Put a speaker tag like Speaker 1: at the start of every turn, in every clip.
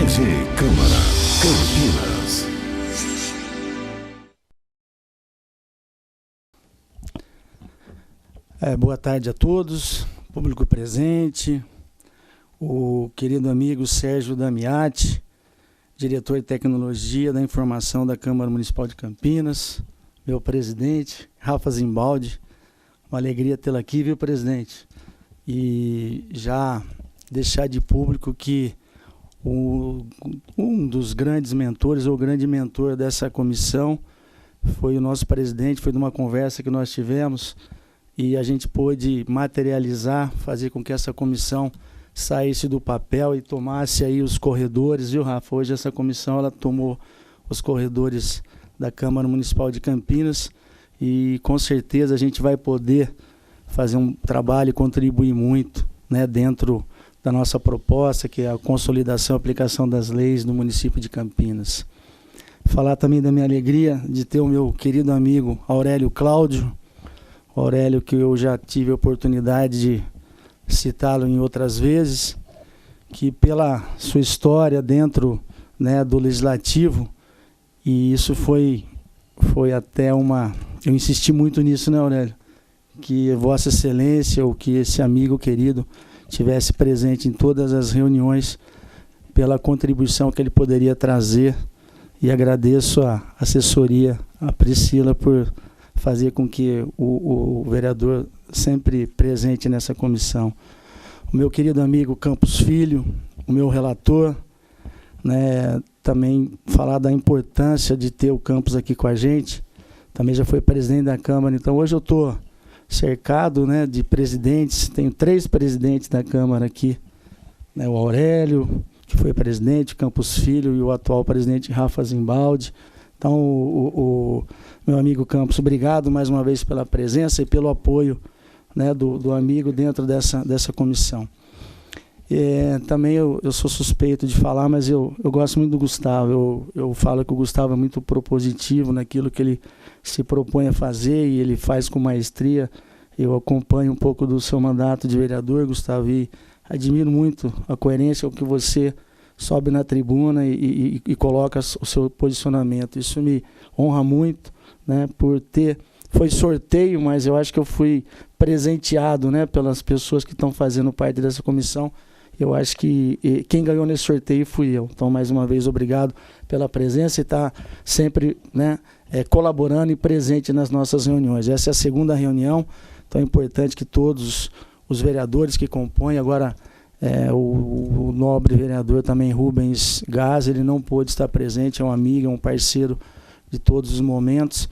Speaker 1: TV Câmara Campinas.
Speaker 2: Boa tarde a todos, público presente, o querido amigo Sérgio Damiati, diretor de Tecnologia da Informação da Câmara Municipal de Campinas, meu presidente, Rafa Zimbaldi, uma alegria tê-lo aqui, viu, presidente? E já deixar de público que um dos grandes mentores, ou o grande mentor dessa comissão, foi o nosso presidente, foi de uma conversa que nós tivemos, e a gente pôde materializar, fazer com que essa comissão saísse do papel e tomasse aí os corredores, viu, Rafa? Hoje essa comissão ela tomou os corredores da Câmara Municipal de Campinas e com certeza a gente vai poder fazer um trabalho e contribuir muito, né, dentro da nossa proposta, que é a consolidação e aplicação das leis no município de Campinas. Falar também da minha alegria de ter o meu querido amigo Aurélio Cláudio, Aurélio, que eu já tive a oportunidade de citá-lo em outras vezes, que pela sua história dentro, né, do Legislativo, e isso foi até uma... Eu insisti muito nisso, né, Aurélio? Que Vossa Excelência, ou que esse amigo querido, tivesse presente em todas as reuniões pela contribuição que ele poderia trazer, e agradeço a assessoria, a Priscila, por fazer com que o vereador sempre presente nessa comissão. O meu querido amigo Campos Filho, o meu relator, né, também falar da importância de ter o Campos aqui com a gente, também já foi presidente da Câmara, então hoje eu estou cercado, né, de presidentes, tenho 3 presidentes da Câmara aqui, né, o Aurélio, que foi presidente, o Campos Filho e o atual presidente Rafa Zimbaldi. Então, o meu amigo Campos, obrigado mais uma vez pela presença e pelo apoio, né, do amigo dentro dessa comissão. Também eu sou suspeito de falar, mas eu gosto muito do Gustavo. Eu falo que o Gustavo é muito propositivo naquilo que ele se propõe a fazer e ele faz com maestria. Eu acompanho um pouco do seu mandato de vereador, Gustavo, e admiro muito a coerência com que você sobe na tribuna e coloca o seu posicionamento. Isso me honra muito, né, por ter... Foi sorteio, mas eu acho que eu fui presenteado, né, pelas pessoas que estão fazendo parte dessa comissão. Eu acho que quem ganhou nesse sorteio fui eu. Então, mais uma vez, obrigado pela presença e estar sempre, né, colaborando e presente nas nossas reuniões. Essa é a 2ª reunião, então é importante que todos os vereadores que compõem, agora o nobre vereador também, Rubens Gás, ele não pôde estar presente, é um amigo, é um parceiro de todos os momentos,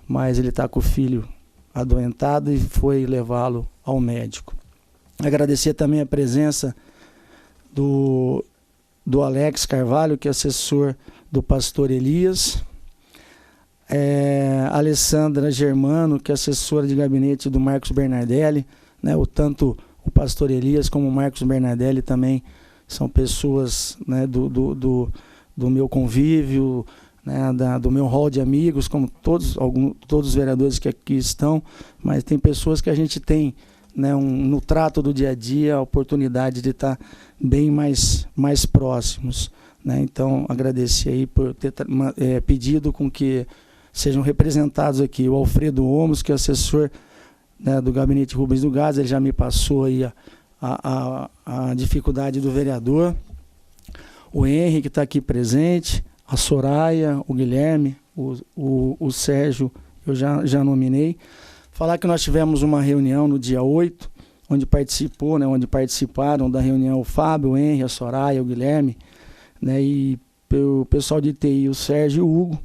Speaker 2: mas ele está com o filho adoentado e foi levá-lo ao médico. Agradecer também a presença do Alex Carvalho, que é assessor do pastor Elias, Alessandra Germano, que é assessora de gabinete do Marcos Bernardelli, né, tanto o pastor Elias como o Marcos Bernardelli também são pessoas, né, do meu convívio, né, do meu hall de amigos, como todos os vereadores que aqui estão, mas tem pessoas que a gente tem, né, no trato do dia a dia, a oportunidade de estar bem mais próximos, né? Então, agradecer aí por ter pedido com que sejam representados aqui o Alfredo Omos, que é assessor, né, do gabinete Rubens do Gás, ele já me passou aí a dificuldade do vereador, o Henry, que está aqui presente, a Soraya, o Guilherme, o Sérgio, eu já nominei. Falar que nós tivemos uma reunião no dia 8, onde participaram da reunião o Fábio, o Henry, a Soraya, o Guilherme, né, e o pessoal de TI, o Sérgio e o Hugo,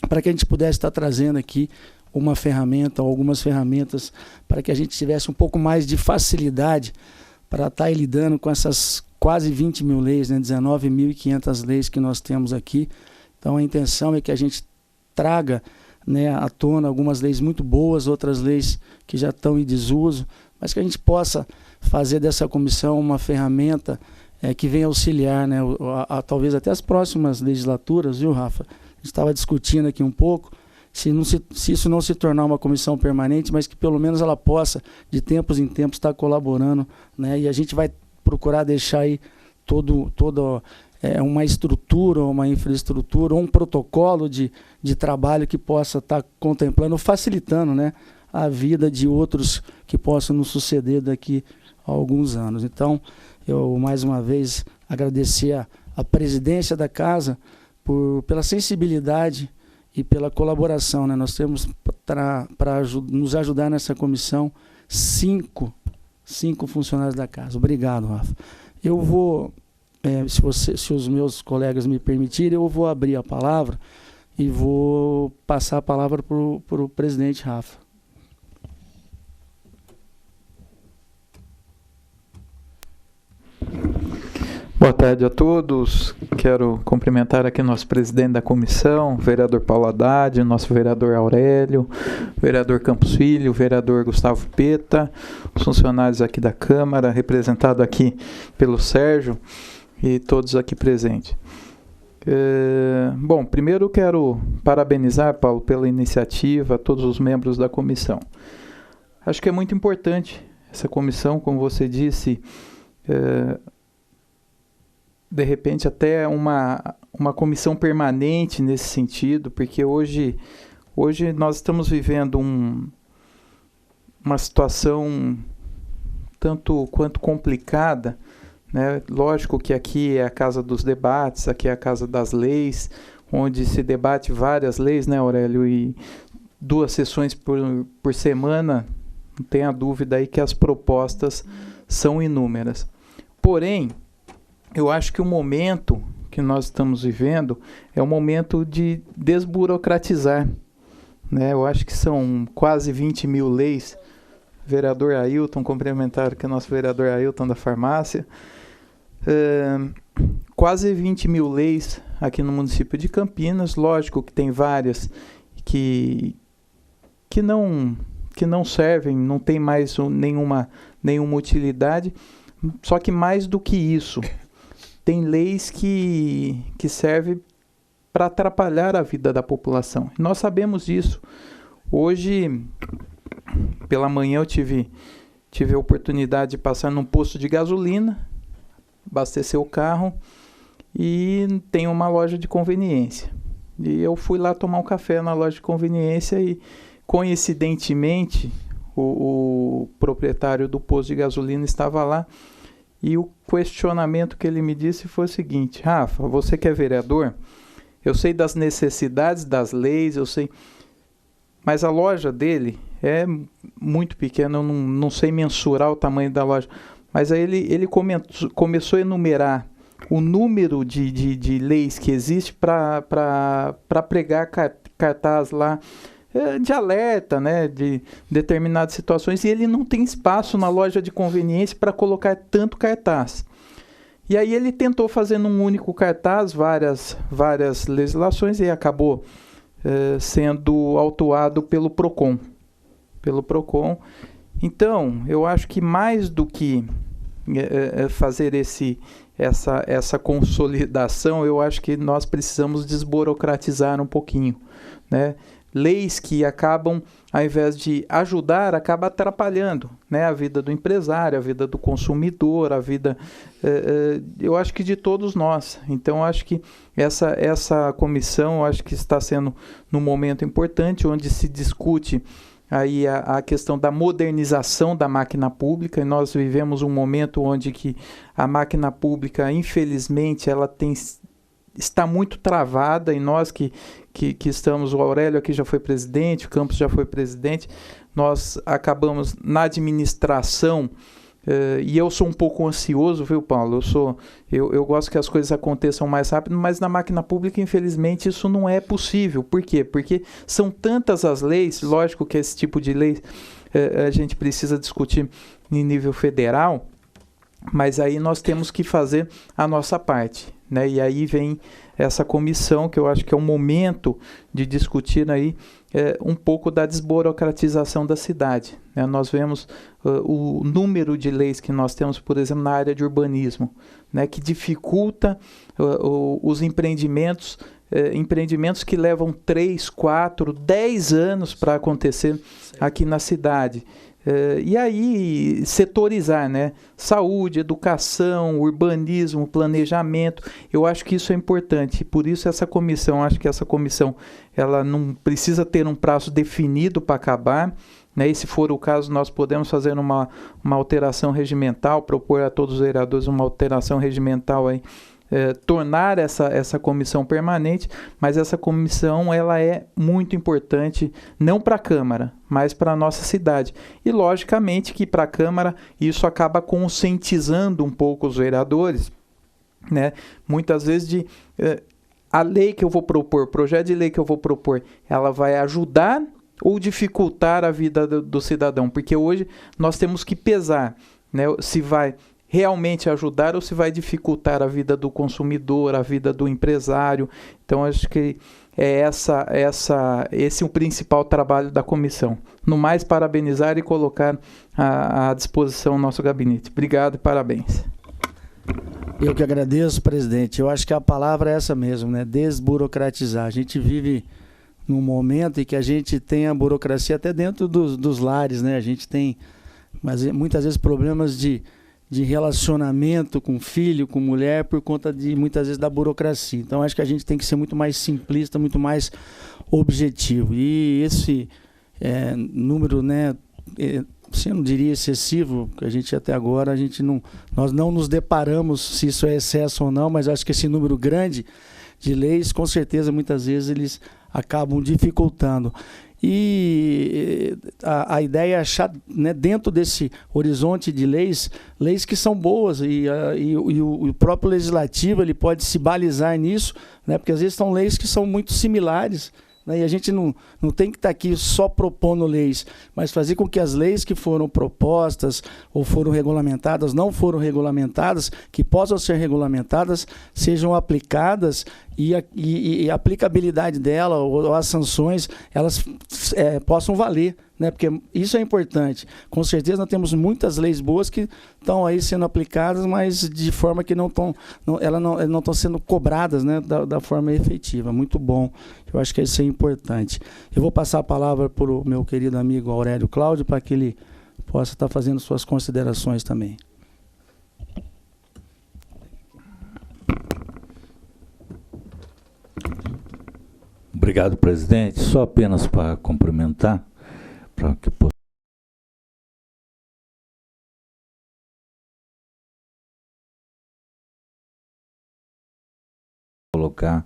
Speaker 2: para que a gente pudesse estar trazendo aqui uma ferramenta, ou algumas ferramentas, para que a gente tivesse um pouco mais de facilidade para estar lidando com essas quase 20 mil leis, né, 19.500 leis que nós temos aqui. Então a intenção é que a gente traga, né, à tona algumas leis muito boas, outras leis que já estão em desuso, mas que a gente possa fazer dessa comissão uma ferramenta que venha auxiliar, né, talvez até as próximas legislaturas, viu, Rafa? A gente estava discutindo aqui um pouco, se isso não se tornar uma comissão permanente, mas que pelo menos ela possa, de tempos em tempos, estar colaborando, né, e a gente vai procurar deixar aí toda uma estrutura, uma infraestrutura, um protocolo de trabalho que possa estar contemplando, facilitando, né, a vida de outros que possam nos suceder daqui a alguns anos. Então, eu mais uma vez agradecer a presidência da casa pela sensibilidade e pela colaboração, né? Nós temos para nos ajudar nessa comissão cinco funcionários da casa. Obrigado, Rafa. Eu vou, se os meus colegas me permitirem, eu vou abrir a palavra e vou passar a palavra para o presidente Rafa.
Speaker 3: Boa tarde a todos. Quero cumprimentar aqui nosso presidente da comissão, o vereador Paulo Haddad, nosso vereador Aurélio, o vereador Campos Filho, o vereador Gustavo Peta, os funcionários aqui da Câmara, representado aqui pelo Sérgio e todos aqui presentes. Bom, primeiro quero parabenizar, Paulo, pela iniciativa, todos os membros da comissão. Acho que é muito importante essa comissão, como você disse, de repente até uma comissão permanente nesse sentido, porque hoje nós estamos vivendo uma situação tanto quanto complicada, né? Lógico que aqui é a casa dos debates, aqui é a casa das leis, onde se debate várias leis, né, Aurélio? E 2 sessões por semana, não tenha dúvida aí que as propostas são inúmeras. Porém, eu acho que o momento que nós estamos vivendo é um momento de desburocratizar, né? Eu acho que são quase 20 mil leis. Vereador Ailton, complementar que é nosso vereador Ailton da farmácia. Quase 20 mil leis aqui no município de Campinas. Lógico que tem várias que não servem, não tem mais nenhuma utilidade. Só que mais do que isso, tem leis que servem para atrapalhar a vida da população. Nós sabemos disso. Hoje, pela manhã, eu tive a oportunidade de passar num posto de gasolina, abastecer o carro, e tem uma loja de conveniência. E eu fui lá tomar um café na loja de conveniência e, coincidentemente, o proprietário do posto de gasolina estava lá. E o questionamento que ele me disse foi o seguinte: Rafa, você que é vereador, eu sei das necessidades das leis, eu sei, mas a loja dele é muito pequena, eu não sei mensurar o tamanho da loja. Mas aí ele começou a enumerar o número de leis que existe para pregar cartaz lá, de alerta, né, de determinadas situações, e ele não tem espaço na loja de conveniência para colocar tanto cartaz. E aí ele tentou fazer num único cartaz várias legislações e acabou sendo autuado pelo PROCON. Então, eu acho que mais do que fazer essa consolidação, eu acho que nós precisamos desburocratizar um pouquinho, né? Leis que acabam, ao invés de ajudar, acabam atrapalhando, né, a vida do empresário, a vida do consumidor, a vida, eu acho que de todos nós. Então, eu acho que essa comissão, eu acho que está sendo num momento importante, onde se discute aí a questão da modernização da máquina pública, e nós vivemos um momento onde que a máquina pública, infelizmente, ela está muito travada, e nós que estamos, o Aurélio aqui já foi presidente, o Campos já foi presidente, nós acabamos na administração, e eu sou um pouco ansioso, viu, Paulo? Eu gosto que as coisas aconteçam mais rápido, mas na máquina pública, infelizmente, isso não é possível. Por quê? Porque são tantas as leis, lógico que esse tipo de lei a gente precisa discutir em nível federal, mas aí nós temos que fazer a nossa parte, né? E aí vem essa comissão, que eu acho que é o momento de discutir aí um pouco da desburocratização da cidade, né? Nós vemos o número de leis que nós temos, por exemplo, na área de urbanismo, né, que dificulta os empreendimentos que levam 3, 4, 10 anos para acontecer aqui na cidade, E aí, setorizar, né? Saúde, educação, urbanismo, planejamento, eu acho que isso é importante. Por isso essa comissão, acho que essa comissão, ela não precisa ter um prazo definido para acabar, né? E se for o caso, nós podemos fazer uma alteração regimental, propor a todos os vereadores uma alteração regimental aí, tornar essa comissão permanente, mas essa comissão ela é muito importante, não para a Câmara, mas para a nossa cidade. E logicamente que para a Câmara isso acaba conscientizando um pouco os vereadores, né? Muitas vezes a lei que eu vou propor, o projeto de lei que eu vou propor, ela vai ajudar ou dificultar a vida do cidadão, porque hoje nós temos que pesar, né, se vai realmente ajudar ou se vai dificultar a vida do consumidor, a vida do empresário. Então, acho que é esse o principal trabalho da comissão. No mais, parabenizar e colocar à disposição o nosso gabinete. Obrigado e parabéns.
Speaker 2: Eu que agradeço, presidente. Eu acho que a palavra é essa mesmo, né? Desburocratizar. A gente vive num momento em que a gente tem a burocracia até dentro dos lares, né? A gente tem, mas muitas vezes, problemas de relacionamento com filho, com mulher, por conta muitas vezes da burocracia. Então, acho que a gente tem que ser muito mais simplista, muito mais objetivo. E esse número, né, eu não diria excessivo, que a gente até agora, nós não nos deparamos se isso é excesso ou não, mas acho que esse número grande de leis, com certeza, muitas vezes, eles acabam dificultando. E a ideia é achar, né, dentro desse horizonte de leis que são boas, e o próprio legislativo ele pode se balizar nisso, né, porque às vezes são leis que são muito similares, né, e a gente não tem que estar aqui só propondo leis, mas fazer com que as leis que foram propostas ou foram regulamentadas, não foram regulamentadas, que possam ser regulamentadas, sejam aplicadas e a aplicabilidade dela ou as sanções, elas possam valer, né? Porque isso é importante. Com certeza nós temos muitas leis boas que estão aí sendo aplicadas, mas de forma que não estão sendo cobradas, né, da forma efetiva. Muito bom. Eu acho que isso é importante. Eu vou passar a palavra para o meu querido amigo Aurélio Cláudio, para que ele possa estar fazendo suas considerações também.
Speaker 4: Obrigado, presidente. Só apenas para cumprimentar, para que possa colocar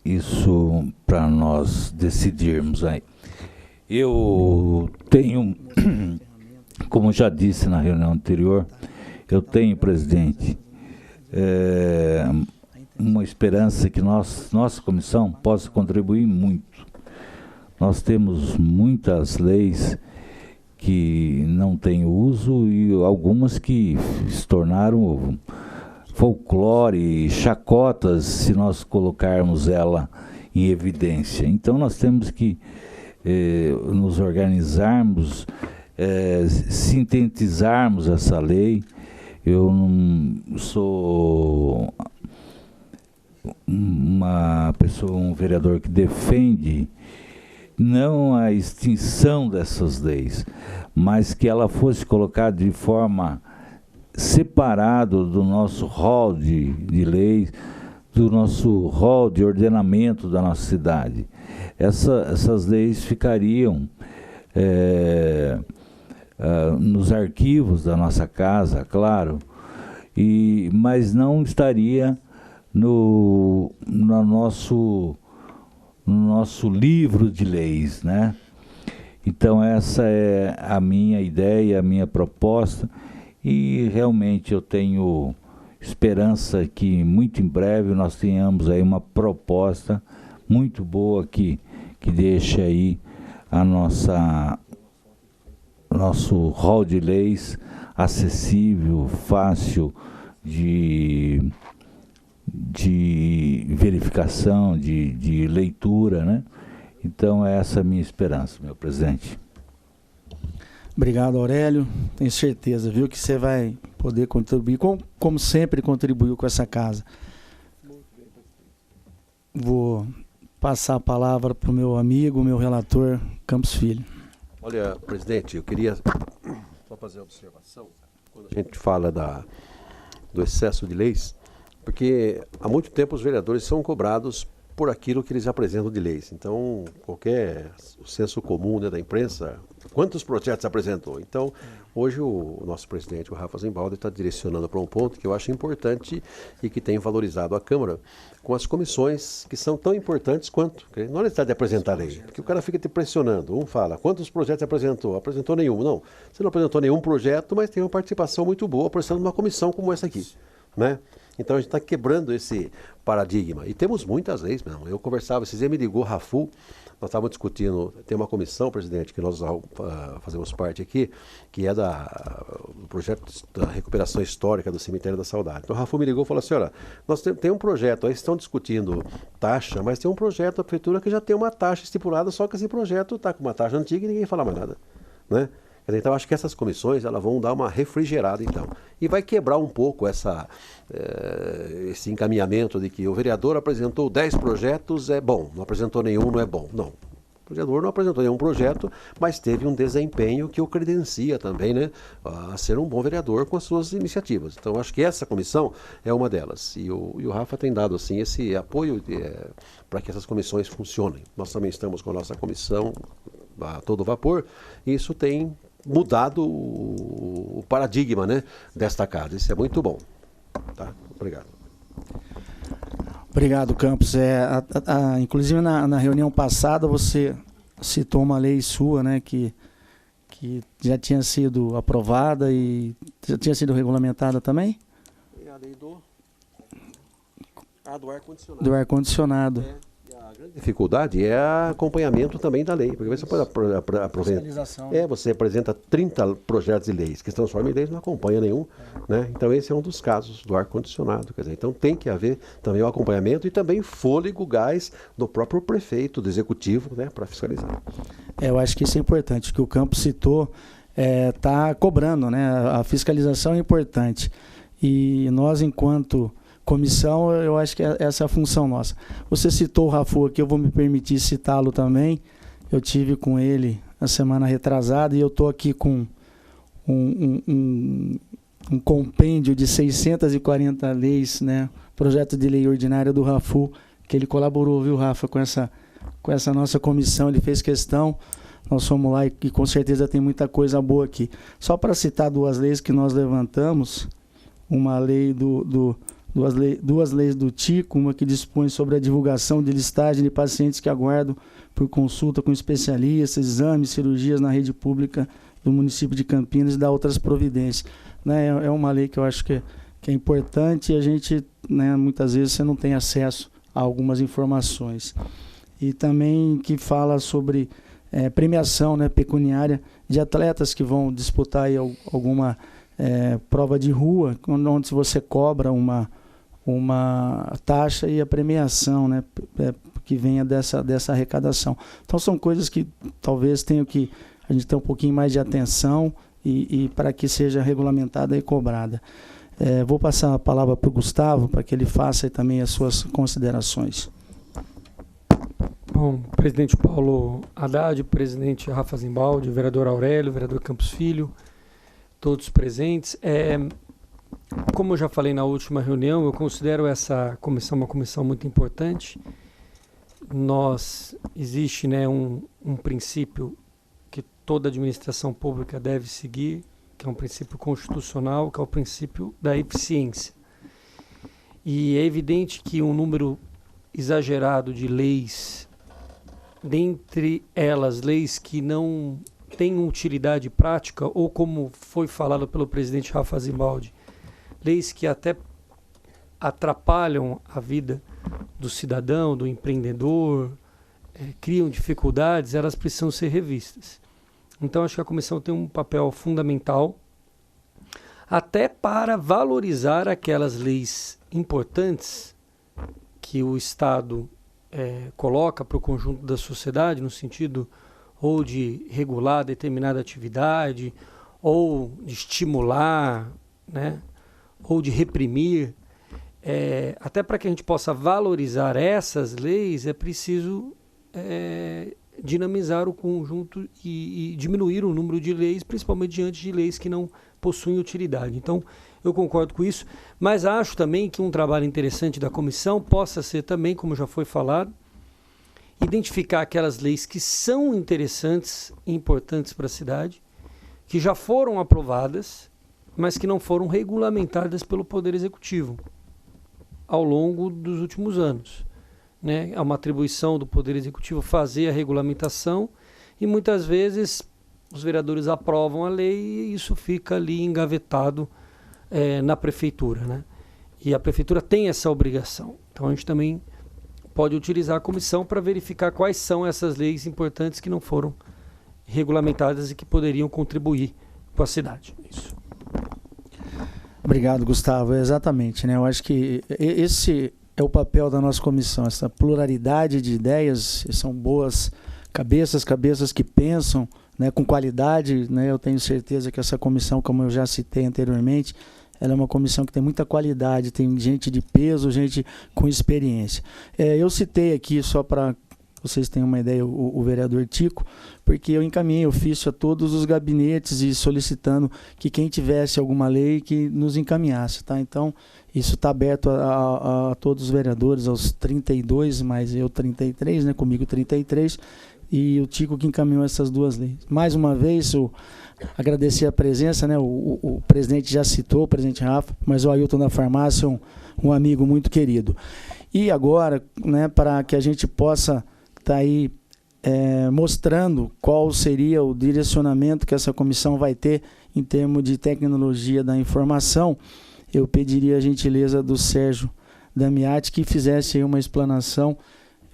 Speaker 4: isso para nós decidirmos aí. Eu tenho, como já disse na reunião anterior, eu tenho, presidente, uma esperança que nossa comissão possa contribuir muito. Nós temos muitas leis que não têm uso e algumas que se tornaram folclore, chacotas, se nós colocarmos ela em evidência. Então nós temos que nos organizarmos, sintetizarmos essa lei. Eu não sou um vereador que defende não a extinção dessas leis, mas que ela fosse colocada de forma separada do nosso rol de leis, do nosso rol de ordenamento da nossa cidade. Essas leis ficariam nos arquivos da nossa casa, claro, mas não estaria no nosso livro de leis, né? Então essa é a minha ideia, a minha proposta, e realmente eu tenho esperança que muito em breve nós tenhamos aí uma proposta muito boa que deixe aí nosso rol de leis acessível, fácil de verificação, de leitura, né? Então, essa é a minha esperança, meu presidente.
Speaker 2: Obrigado, Aurélio. Tenho certeza, viu, que você vai poder contribuir, como sempre contribuiu com essa casa. Vou passar a palavra para o meu amigo, meu relator, Campos Filho.
Speaker 5: Olha, presidente, eu queria só fazer uma observação. Quando a gente fala do excesso de leis, porque há muito tempo os vereadores são cobrados por aquilo que eles apresentam de leis. Então, o senso comum, né, da imprensa, quantos projetos apresentou? Então, hoje o nosso presidente, o Rafa Zimbaldi, está direcionando para um ponto que eu acho importante e que tem valorizado a Câmara com as comissões que são tão importantes quanto. Não é necessidade de apresentar lei, porque o cara fica te pressionando. Um fala, quantos projetos apresentou? Apresentou nenhum. Não, você não apresentou nenhum projeto, mas tem uma participação muito boa pressionando uma comissão como essa aqui, né? Então a gente está quebrando esse paradigma. E temos muitas leis mesmo. Eu conversava, esses dias me ligou Rafu, nós estávamos discutindo, tem uma comissão, presidente, que nós fazemos parte aqui, que é do projeto da recuperação histórica do Cemitério da Saudade. Então o Rafu me ligou e falou assim, olha, nós tem um projeto, aí estão discutindo taxa, mas tem um projeto da prefeitura que já tem uma taxa estipulada, só que esse projeto está com uma taxa antiga e ninguém fala mais nada, né? Então, acho que essas comissões elas vão dar uma refrigerada, então. E vai quebrar um pouco esse encaminhamento de que o vereador apresentou 10 projetos, é bom, não apresentou nenhum, não é bom. Não. O vereador não apresentou nenhum projeto, mas teve um desempenho que o credencia também, né, a ser um bom vereador com as suas iniciativas. Então, acho que essa comissão é uma delas. E o Rafa tem dado, assim, esse apoio para que essas comissões funcionem. Nós também estamos com a nossa comissão a todo vapor, e isso tem mudado o paradigma, né, desta casa. Isso é muito bom. Tá? Obrigado.
Speaker 2: Obrigado, Campos. Inclusive na reunião passada você citou uma lei sua, né, que já tinha sido aprovada e já tinha sido regulamentada também?
Speaker 5: É a lei do ar-condicionado.
Speaker 2: Do ar-condicionado.
Speaker 5: A grande dificuldade é o acompanhamento também da lei, porque você pode apresentar. Você apresenta 30 projetos de leis que se transformam em leis, não acompanha nenhum, né? Então esse é um dos casos do ar-condicionado, quer dizer, então tem que haver também o acompanhamento e também fôlego, gás do próprio prefeito, do executivo, né, para fiscalizar.
Speaker 2: Eu acho que isso é importante, que o Campos citou, está cobrando, né? A fiscalização é importante. E nós, enquanto comissão, eu acho que essa é a função nossa. Você citou o Rafu aqui, eu vou me permitir citá-lo também. Eu tive com ele a semana retrasada e eu estou aqui com um compêndio de 640 leis, né? Projeto de lei ordinária do Rafu, que ele colaborou, viu, Rafa, com essa nossa comissão, ele fez questão. Nós fomos lá e com certeza tem muita coisa boa aqui. Só para citar duas leis que nós levantamos, uma lei duas leis do TICO, uma que dispõe sobre a divulgação de listagem de pacientes que aguardam por consulta com especialistas, exames, cirurgias na rede pública do município de Campinas e da outras providências. Né? É uma lei que eu acho que é importante e a gente, né, muitas vezes você não tem acesso a algumas informações. E também que fala sobre premiação, né, pecuniária de atletas que vão disputar aí alguma prova de rua, onde você cobra uma taxa e a premiação, né, que venha dessa arrecadação. Então são coisas que talvez a gente tenha um pouquinho mais de atenção e para que seja regulamentada e cobrada. Vou passar a palavra para o Gustavo, para que ele faça aí também as suas considerações.
Speaker 6: Bom, presidente Paulo Haddad, presidente Rafa Zimbaldi, vereador Aurélio, vereador Campos Filho, todos presentes. Como eu já falei na última reunião, eu considero essa comissão uma comissão muito importante. Existe, né, um princípio que toda administração pública deve seguir, que é um princípio constitucional, que é o princípio da eficiência. E é evidente que um número exagerado de leis, dentre elas leis que não têm utilidade prática, ou como foi falado pelo presidente Rafa Zimbaldi, leis que até atrapalham a vida do cidadão, do empreendedor, criam dificuldades, elas precisam ser revistas. Então acho que a comissão tem um papel fundamental até para valorizar aquelas leis importantes que o Estado coloca para o conjunto da sociedade, no sentido ou de regular determinada atividade, ou de estimular, né, ou de reprimir. Até para que a gente possa valorizar essas leis, é preciso dinamizar o conjunto e diminuir o número de leis, principalmente diante de leis que não possuem utilidade. Então, eu concordo com isso, mas acho também que um trabalho interessante da comissão possa ser também, como já foi falado, identificar aquelas leis que são interessantes e importantes para a cidade, que já foram aprovadas, mas que não foram regulamentadas pelo Poder Executivo ao longo dos últimos anos. Né? É uma atribuição do Poder Executivo fazer a regulamentação e muitas vezes os vereadores aprovam a lei e isso fica ali engavetado na prefeitura. Né? E a prefeitura tem essa obrigação. Então a gente também pode utilizar a comissão para verificar quais são essas leis importantes que não foram regulamentadas e que poderiam contribuir com a cidade. Isso.
Speaker 2: Obrigado, Gustavo. Exatamente, né? Eu acho que esse é o papel da nossa comissão, essa pluralidade de ideias, são boas cabeças que pensam, né, com qualidade, né? Eu tenho certeza que essa comissão, como eu já citei anteriormente, ela é uma comissão que tem muita qualidade, tem gente de peso, gente com experiência. Eu citei aqui, só para vocês terem uma ideia, o vereador Tico, porque eu encaminhei ofício a todos os gabinetes e solicitando que quem tivesse alguma lei que nos encaminhasse, tá? Então, isso está aberto a todos os vereadores, aos 32, mais eu 33, né? Comigo 33, e o Tico que encaminhou essas duas leis. Mais uma vez, agradecer a presença, né? O presidente já citou, o presidente Rafa, mas o Ailton da Farmácia, um amigo muito querido. E agora, né, para que a gente possa estar aí mostrando qual seria o direcionamento que essa comissão vai ter em termos de tecnologia da informação, eu pediria a gentileza do Sérgio Damiati que fizesse aí uma explanação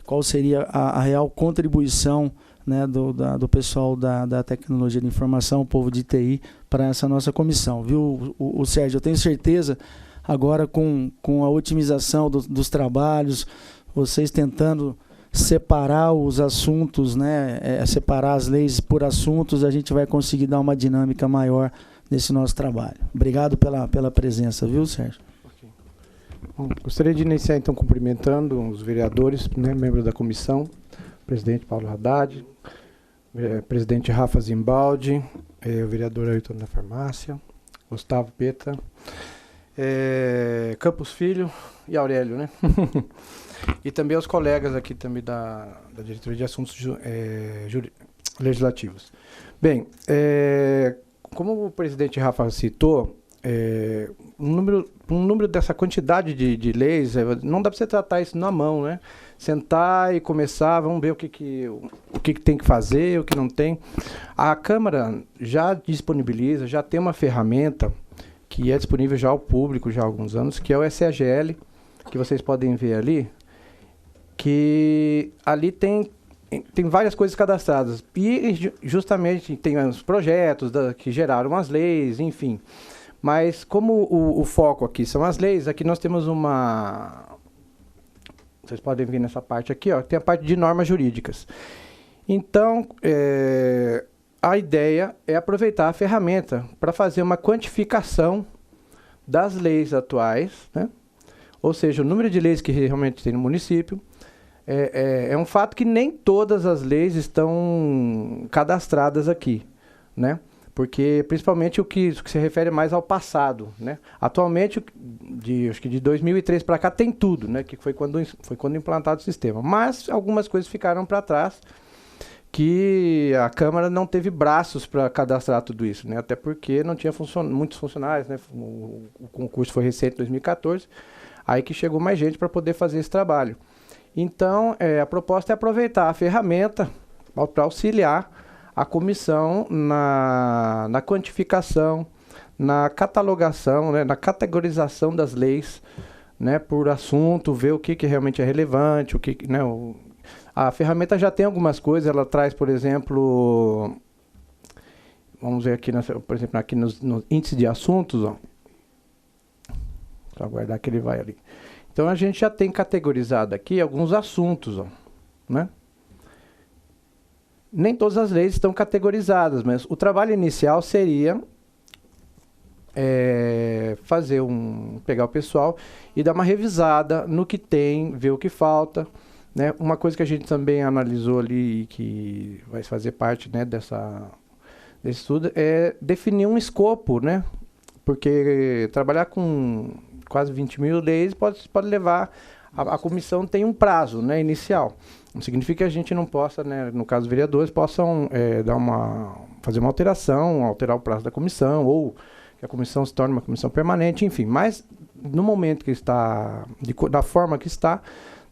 Speaker 2: qual seria a real contribuição, né, do pessoal da tecnologia de informação, o povo de TI, para essa nossa comissão. Viu, o Sérgio? Eu tenho certeza, agora com a otimização dos trabalhos, vocês tentando separar os assuntos, né, separar as leis por assuntos, a gente vai conseguir dar uma dinâmica maior nesse nosso trabalho. Obrigado pela presença, viu, Sérgio?
Speaker 7: Bom, gostaria de iniciar, então, cumprimentando os vereadores, né, membros da comissão, presidente Paulo Haddad, presidente Rafa Zimbaldi, o vereador Ailton da Farmácia, Gustavo Peta, Campos Filho e Aurélio, né? E também os colegas aqui também da Diretoria de Assuntos Legislativos. Bem, como o presidente Rafa citou, um número dessa quantidade de leis, não dá para você tratar isso na mão, né? Sentar e começar, vamos ver o que tem que fazer, o que não tem. A Câmara já disponibiliza, já tem uma ferramenta que é disponível já ao público já há alguns anos, que é o SAGL, que vocês podem ver ali, que ali tem várias coisas cadastradas. E justamente tem os projetos que geraram as leis, enfim. Mas como o foco aqui são as leis, aqui nós temos vocês podem ver nessa parte aqui, ó, tem a parte de normas jurídicas. Então, a ideia é aproveitar a ferramenta para fazer uma quantificação das leis atuais, né? Ou seja, o número de leis que realmente tem no município. É um fato que nem todas as leis estão cadastradas aqui, né? Porque, principalmente, o que se refere mais ao passado, né? Atualmente, acho que de 2003 para cá, tem tudo, né? Que foi quando implantado o sistema. Mas algumas coisas ficaram para trás, que a Câmara não teve braços para cadastrar tudo isso, né? Até porque não tinha muitos funcionários, né? O concurso foi recente, em 2014, aí que chegou mais gente para poder fazer esse trabalho. Então, a proposta é aproveitar a ferramenta para auxiliar a comissão na quantificação, na catalogação, né, na categorização das leis, né, por assunto, ver o que realmente é relevante, né, a ferramenta já tem algumas coisas, ela traz, por exemplo, vamos ver aqui, por exemplo, aqui no índice de assuntos, ó, para aguardar que ele vai ali. Então, a gente já tem categorizado aqui alguns assuntos, ó, né? Nem todas as leis estão categorizadas, mas o trabalho inicial seria pegar o pessoal e dar uma revisada no que tem, ver o que falta, né? Uma coisa que a gente também analisou ali e que vai fazer parte, né, desse estudo é definir um escopo, né? Porque trabalhar com quase 20 mil leis pode levar... A comissão tem um prazo, né, inicial. Não significa que a gente não possa, né, no caso, os vereadores possam fazer uma alteração, alterar o prazo da comissão, ou que a comissão se torne uma comissão permanente, enfim. Mas, no momento que está, da forma que está,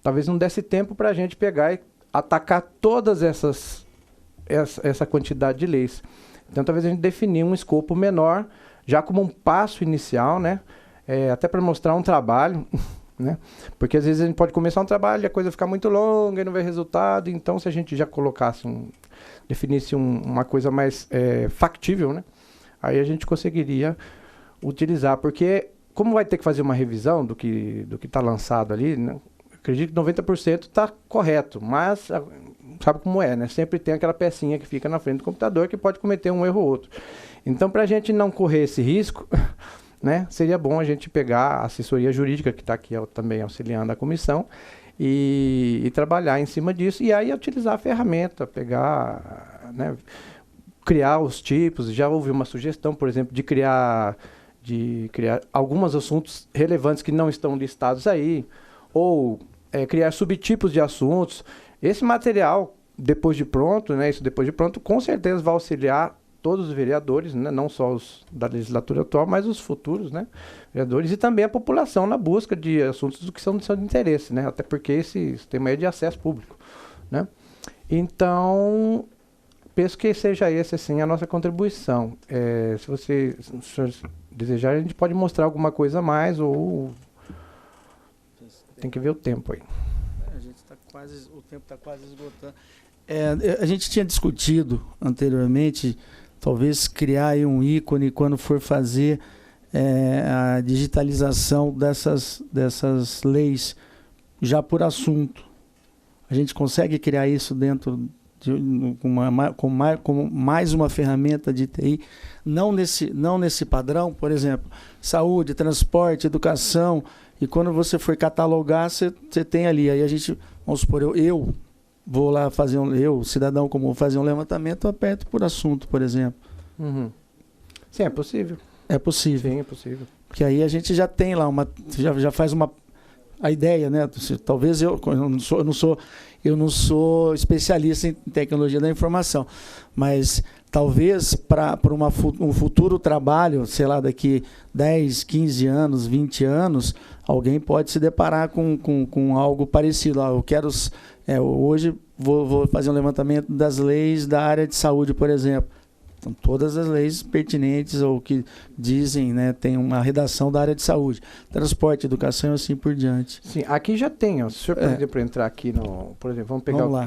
Speaker 7: talvez não desse tempo para a gente pegar e atacar todas essa quantidade de leis. Então, talvez a gente definir um escopo menor, já como um passo inicial, né, até para mostrar um trabalho... Né? Porque às vezes a gente pode começar um trabalho e a coisa ficar muito longa e não vê resultado. Então, se a gente já colocasse definisse uma coisa mais factível, né? Aí a gente conseguiria utilizar. Porque, como vai ter que fazer uma revisão do que está lançado ali, né? Acredito que 90% está correto, mas sabe como é, né? Sempre tem aquela pecinha que fica na frente do computador que pode cometer um erro ou outro. Então, para a gente não correr esse risco... Né? Seria bom a gente pegar a assessoria jurídica, que está aqui também auxiliando a comissão, e trabalhar em cima disso. E aí utilizar a ferramenta, pegar, né, criar os tipos. Já houve uma sugestão, por exemplo, de criar alguns assuntos relevantes que não estão listados aí, ou criar subtipos de assuntos. Esse material, depois de pronto, né, com certeza vai auxiliar todos os vereadores, né, não só os da legislatura atual, mas os futuros, né, vereadores, e também a população na busca de assuntos que são de seu interesse, né, até porque esse sistema é de acesso público, né. Então, penso que seja esse, assim, a nossa contribuição. Se vocês desejarem, a gente pode mostrar alguma coisa a mais, ou tem que ver o tempo aí.
Speaker 2: O tempo está quase esgotando. A gente tinha discutido anteriormente, talvez criar aí um ícone quando for fazer a digitalização dessas leis já por assunto. A gente consegue criar isso dentro com mais uma ferramenta de TI, não nesse padrão, por exemplo, saúde, transporte, educação, e quando você for catalogar, você tem ali, aí a gente, vamos supor, eu vou lá fazer cidadão comum, fazer um levantamento, eu aperto por assunto, por exemplo.
Speaker 7: Uhum. Sim, é possível.
Speaker 2: É possível.
Speaker 7: Sim, é possível.
Speaker 2: Porque aí a gente já tem lá já faz a ideia, né? Talvez eu não sou especialista em tecnologia da informação, mas talvez para um futuro trabalho, sei lá, daqui 10, 15 anos, 20 anos, alguém pode se deparar com algo parecido. Eu quero... hoje vou fazer um levantamento das leis da área de saúde, por exemplo. Então, todas as leis pertinentes ou que dizem, né, tem uma redação da área de saúde. Transporte, educação e assim por diante.
Speaker 7: Sim, aqui já tem. Se o senhor, por exemplo, entrar aqui por exemplo, vamos pegar o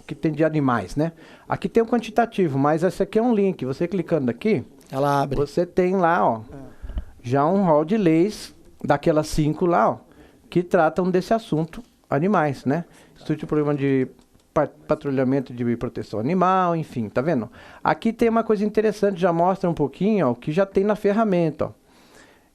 Speaker 7: que tem de animais, né? Aqui tem o quantitativo, mas esse aqui é um link. Você clicando aqui,
Speaker 2: ela abre.
Speaker 7: Você tem lá, já um rol de leis daquelas 5 lá, que tratam desse assunto, animais, né? Estudo de problema de patrulhamento de proteção animal, enfim, tá vendo? Aqui tem uma coisa interessante, já mostra um pouquinho, o que já tem na ferramenta,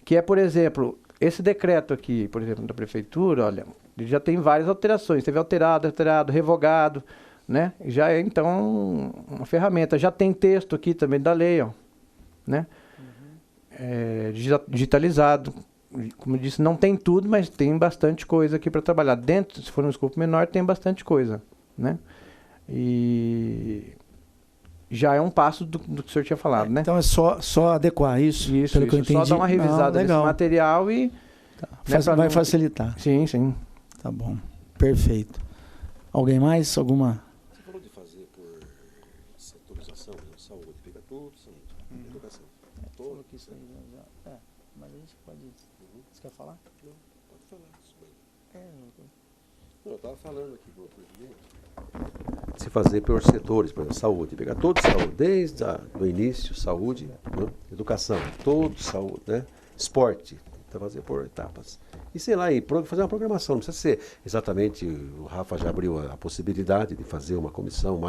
Speaker 7: que é, por exemplo, esse decreto aqui, por exemplo, da prefeitura, olha, ele já tem várias alterações, teve alterado, revogado, né? Já é, então, uma ferramenta. Já tem texto aqui também da lei, né? Digitalizado. Como eu disse, não tem tudo, mas tem bastante coisa aqui para trabalhar. Dentro, se for um escopo menor, tem bastante coisa, né? E já é um passo do que o senhor tinha falado, né?
Speaker 2: Então é só adequar isso, pelo que eu entendi.
Speaker 7: Só dar uma revisada nesse material e...
Speaker 2: Tá. Vai facilitar.
Speaker 7: Sim, sim.
Speaker 2: Tá bom. Perfeito. Alguém mais? Alguma...
Speaker 5: Você falou de fazer por setorização, saúde, fica tudo, saúde, educação.
Speaker 2: Falou que isso aí já... mas a gente pode... Você quer falar?
Speaker 5: Não, pode falar. Eu estava falando aqui com o presidente. Se fazer por setores, por exemplo, saúde, pegar todo saúde, desde o início, saúde, né? Educação, todo saúde, né? Esporte, então fazer por etapas. E sei lá, fazer uma programação, não precisa ser exatamente, o Rafa já abriu a possibilidade de fazer uma comissão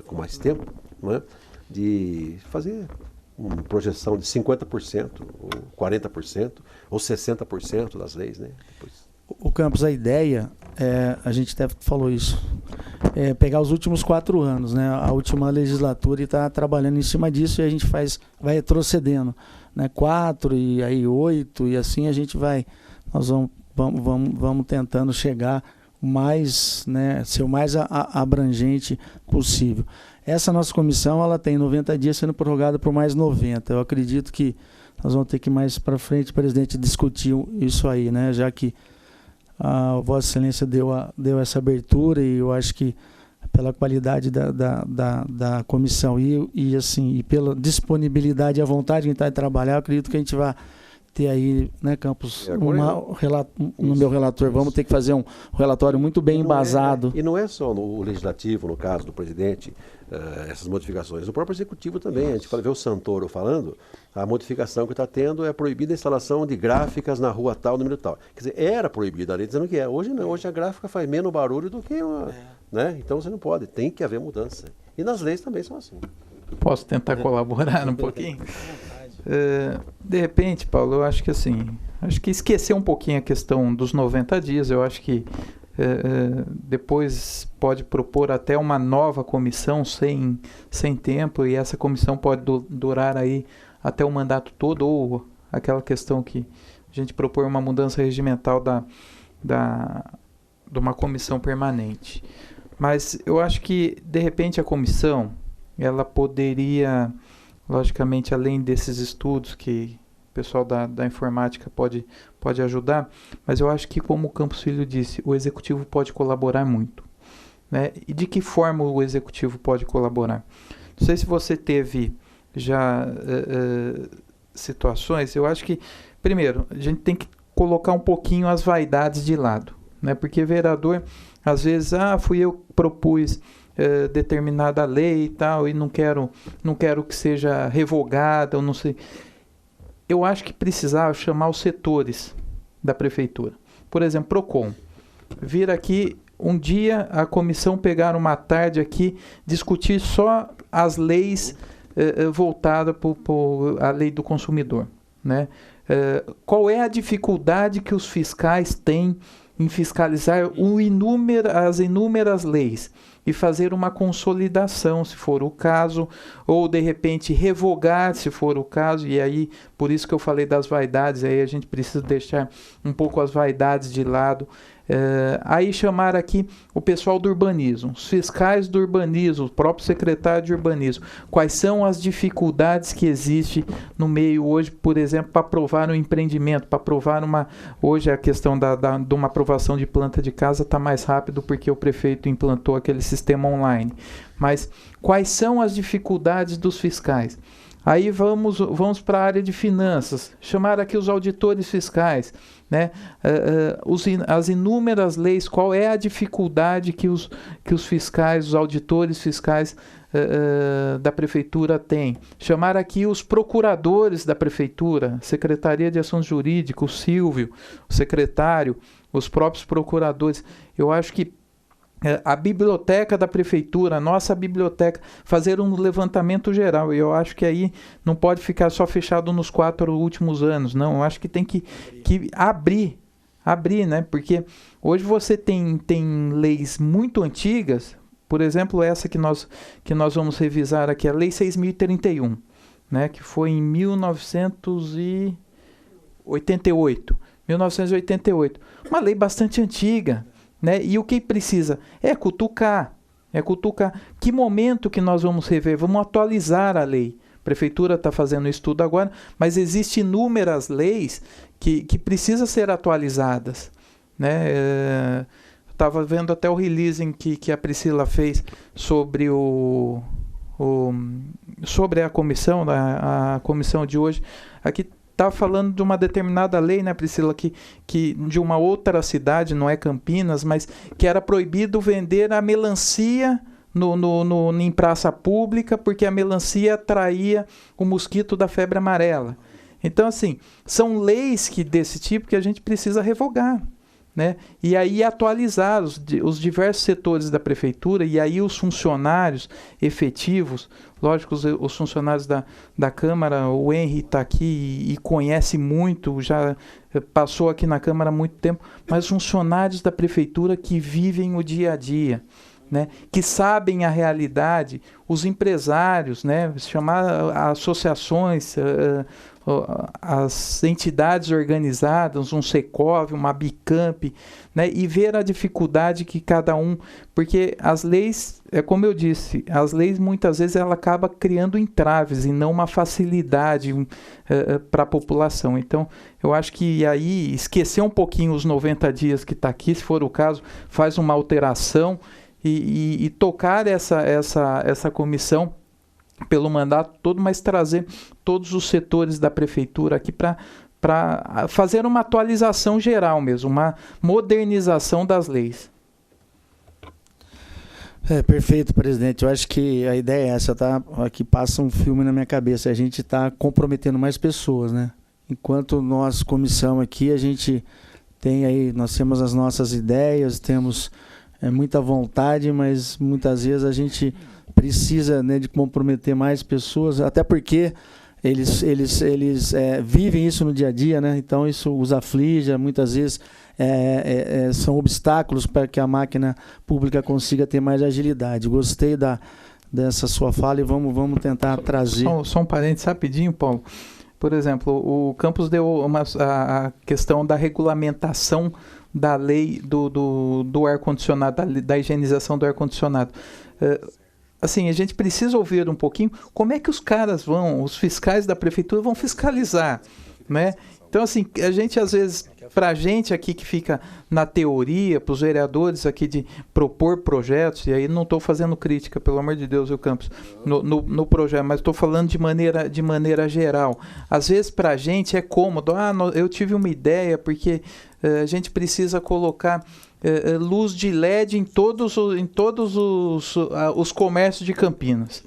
Speaker 5: com mais tempo, né? De fazer uma projeção de 50%, ou 40%, ou 60% das leis, né? Depois.
Speaker 2: O Campos, a ideia a gente até falou isso, pegar os últimos 4 anos, né? A última legislatura, e está trabalhando em cima disso, e a gente vai retrocedendo, né? 4 e aí 8, e assim a gente nós vamos tentando chegar mais, né, ser o mais abrangente possível. Essa nossa comissão, ela tem 90 dias sendo prorrogada por mais 90. Eu acredito que nós vamos ter que mais para frente, presidente, discutir isso aí, né, já que a Vossa Excelência deu essa abertura, e eu acho que pela qualidade da comissão e assim, e pela disponibilidade e a vontade de tentar trabalhar, eu acredito que a gente vai ter aí, né, Campos, no meu relator, vamos ter que fazer um relatório muito bem embasado.
Speaker 5: E não é só o legislativo, no caso do presidente, essas modificações, o próprio executivo também. A gente vê o Santoro falando, a modificação que está tendo é proibida a instalação de gráficas na rua tal, número tal. Quer dizer, era proibida a lei dizendo que é. Hoje não, hoje a gráfica faz menos barulho do que uma... Né? Então você não pode, tem que haver mudança. E nas leis também são assim.
Speaker 3: Posso tentar colaborar um pouquinho? De repente, Paulo, eu acho que assim, esquecer um pouquinho a questão dos 90 dias, eu acho que depois pode propor até uma nova comissão sem tempo, e essa comissão pode durar aí até o mandato todo, ou aquela questão que a gente propõe uma mudança regimental de uma comissão permanente. Mas eu acho que, de repente, a comissão, ela poderia, logicamente, além desses estudos que o pessoal da informática pode ajudar, mas eu acho que, como o Campos Filho disse, o executivo pode colaborar muito, né? E de que forma o executivo pode colaborar? Não sei se você teve já situações. Eu acho que, primeiro, a gente tem que colocar um pouquinho as vaidades de lado, né? Porque vereador, às vezes, fui eu que propus determinada lei e tal, e não quero que seja revogada, eu não sei. Eu acho que precisava chamar os setores da prefeitura. Por exemplo, PROCON. Vir aqui um dia, a comissão pegar uma tarde aqui, discutir só as leis voltadas para a lei do consumidor, né? Qual é a dificuldade que os fiscais têm em fiscalizar as inúmeras leis e fazer uma consolidação, se for o caso, ou de repente revogar, se for o caso, e aí, por isso que eu falei das vaidades, aí a gente precisa deixar um pouco as vaidades de lado. Aí chamar aqui o pessoal do urbanismo, os fiscais do urbanismo, o próprio secretário de urbanismo. Quais são as dificuldades que existem no meio hoje, por exemplo, para aprovar um empreendimento, para aprovar hoje a questão de uma aprovação de planta de casa está mais rápido porque o prefeito implantou aquele sistema online. Mas quais são as dificuldades dos fiscais? Aí vamos para a área de finanças, chamar aqui os auditores fiscais, né? As inúmeras leis, qual é a dificuldade que os fiscais, os auditores fiscais da prefeitura têm. Chamar aqui os procuradores da prefeitura, Secretaria de Assuntos Jurídicos, o Silvio, o secretário, os próprios procuradores. Eu acho que a biblioteca da prefeitura, a nossa biblioteca, fazer um levantamento geral. E eu acho que aí não pode ficar só fechado nos 4 últimos anos, não. Eu acho que tem que abrir, né? Porque hoje você tem leis muito antigas, por exemplo, essa que nós vamos revisar aqui, a Lei 6.031, né? Que foi em 1988. Uma lei bastante antiga, né? E o que precisa é cutucar. Que momento que nós vamos rever? Vamos atualizar a lei. A prefeitura está fazendo um estudo agora, mas existem inúmeras leis que precisam ser atualizadas, né? Estava vendo até o releasing que a Priscila fez sobre sobre a comissão, a comissão de hoje. Aqui está falando de uma determinada lei, né, Priscila, que de uma outra cidade, não é Campinas, mas que era proibido vender a melancia em praça pública, porque a melancia atraía o mosquito da febre amarela. Então, assim, são leis desse tipo que a gente precisa revogar, né? E aí atualizar os diversos setores da prefeitura, e aí os funcionários efetivos, lógico, os funcionários da Câmara, o Henry está aqui e conhece muito, já passou aqui na Câmara há muito tempo, mas funcionários da prefeitura que vivem o dia a dia, né, que sabem a realidade, os empresários, né, chamar associações, as entidades organizadas, um Secov, uma Bicamp, né, e ver a dificuldade que cada um, porque as leis, como eu disse, as leis muitas vezes ela acaba criando entraves e não uma facilidade para a população. Então, eu acho que aí esquecer um pouquinho os 90 dias que está aqui, se for o caso, faz uma alteração e tocar essa comissão pelo mandato todo, mas trazer todos os setores da prefeitura aqui para fazer uma atualização geral mesmo, uma modernização das leis.
Speaker 2: Perfeito, presidente. Eu acho que a ideia é essa, tá? Aqui passa um filme na minha cabeça. A gente está comprometendo mais pessoas, né? Enquanto nós, comissão aqui, a gente tem aí, nós temos as nossas ideias, temos muita vontade, mas muitas vezes a gente precisa, né, de comprometer mais pessoas, até porque eles vivem isso no dia a dia, né? Então isso os aflige, muitas vezes são obstáculos para que a máquina pública consiga ter mais agilidade. Gostei dessa sua fala e vamos tentar trazer.
Speaker 3: Só um parênteses rapidinho, Paulo. Por exemplo, o Campos deu a questão da regulamentação da lei do ar-condicionado, da higienização do ar-condicionado. Assim, a gente precisa ouvir um pouquinho como é que os caras os fiscais da prefeitura vão fiscalizar, né? Então, assim, a gente às vezes, para a gente aqui que fica na teoria, para os vereadores aqui de propor projetos, e aí não estou fazendo crítica, pelo amor de Deus, Campos, no projeto, mas estou falando de maneira geral. Às vezes, para a gente é cômodo, eu tive uma ideia, porque a gente precisa colocar luz de LED em todos os comércios de Campinas.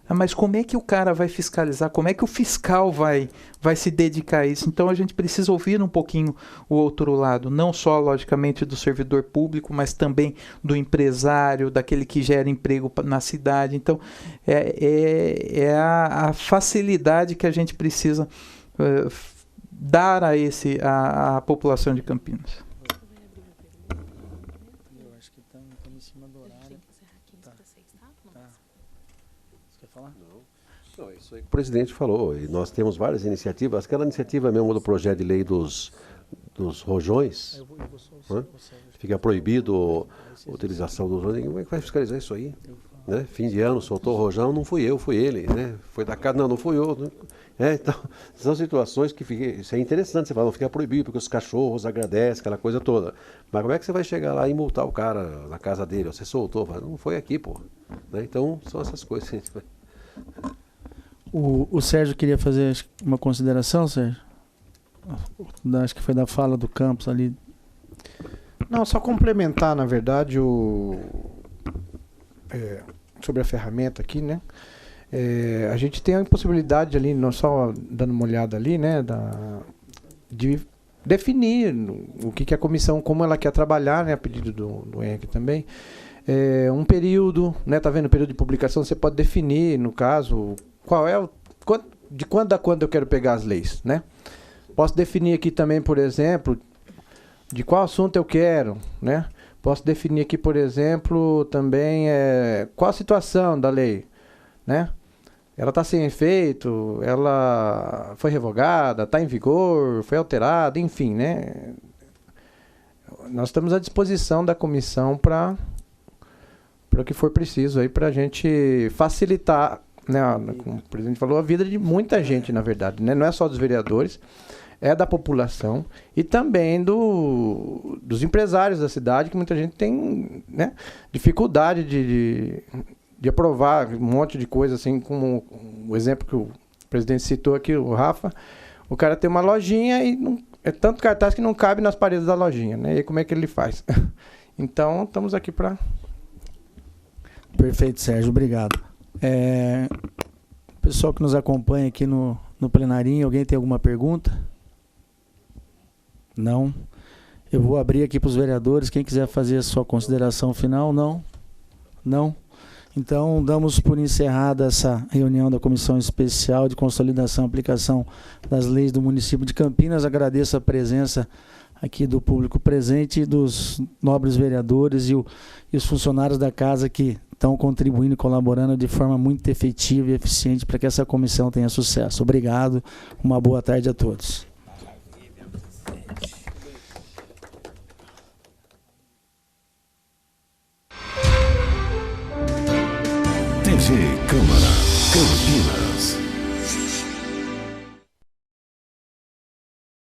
Speaker 3: Mas como é que o cara vai fiscalizar? Como é que o fiscal vai se dedicar a isso? Então a gente precisa ouvir um pouquinho o outro lado, não só, logicamente, do servidor público, mas também do empresário, daquele que gera emprego na cidade. Então é a facilidade que a gente precisa dar a população de Campinas.
Speaker 5: Não, isso aí que o presidente falou, e nós temos várias iniciativas. Aquela iniciativa mesmo do projeto de lei dos rojões, né? Fica proibido a utilização dos rojões. Como é que vai fiscalizar isso aí? Né? Fim de ano, soltou o rojão, não fui eu, fui ele. Né? Foi da casa, não fui eu. Então, são situações que isso é interessante, você fala, não fica proibido, porque os cachorros agradecem, aquela coisa toda. Mas como é que você vai chegar lá e multar o cara na casa dele? Você soltou, fala, não foi aqui, pô. Né? Então, são essas coisas que a gente vai...
Speaker 2: O Sérgio queria fazer uma consideração, Sérgio? Acho que foi da fala do Campos ali.
Speaker 7: Não, só complementar, na verdade, sobre a ferramenta aqui, né? A gente tem a possibilidade ali, não só dando uma olhada ali, né, de definir o que a comissão, como ela quer trabalhar, né, a pedido do Henrique também. Um período, né, tá vendo, o período de publicação, você pode definir, no caso, de quando a quando eu quero pegar as leis, né? Posso definir aqui também, por exemplo, de qual assunto eu quero, né? Posso definir aqui, por exemplo, também qual a situação da lei, né? Ela está sem efeito, ela foi revogada, está em vigor, foi alterada, enfim, né? Nós estamos à disposição da comissão para o que for preciso aí para a gente facilitar, né, como o presidente falou, a vida de muita gente, na verdade, né? Não é só dos vereadores, é da população e também dos empresários da cidade, que muita gente tem, né, dificuldade de aprovar um monte de coisa, assim, como o exemplo que o presidente citou aqui, o Rafa. O cara tem uma lojinha e é tanto cartaz que não cabe nas paredes da lojinha, né? E aí como é que ele faz? Então, estamos aqui para...
Speaker 2: Perfeito, Sérgio, obrigado. Pessoal que nos acompanha aqui no plenarinho, alguém tem alguma pergunta? Não? Eu vou abrir aqui para os vereadores. Quem quiser fazer a sua consideração final, não? Não? Então, damos por encerrada essa reunião da Comissão Especial de Consolidação e Aplicação das Leis do município de Campinas. Agradeço a presença aqui do público presente, dos nobres vereadores e os funcionários da casa que estão contribuindo e colaborando de forma muito efetiva e eficiente para que essa comissão tenha sucesso. Obrigado, uma boa tarde a todos.
Speaker 1: TV Câmara Campinas.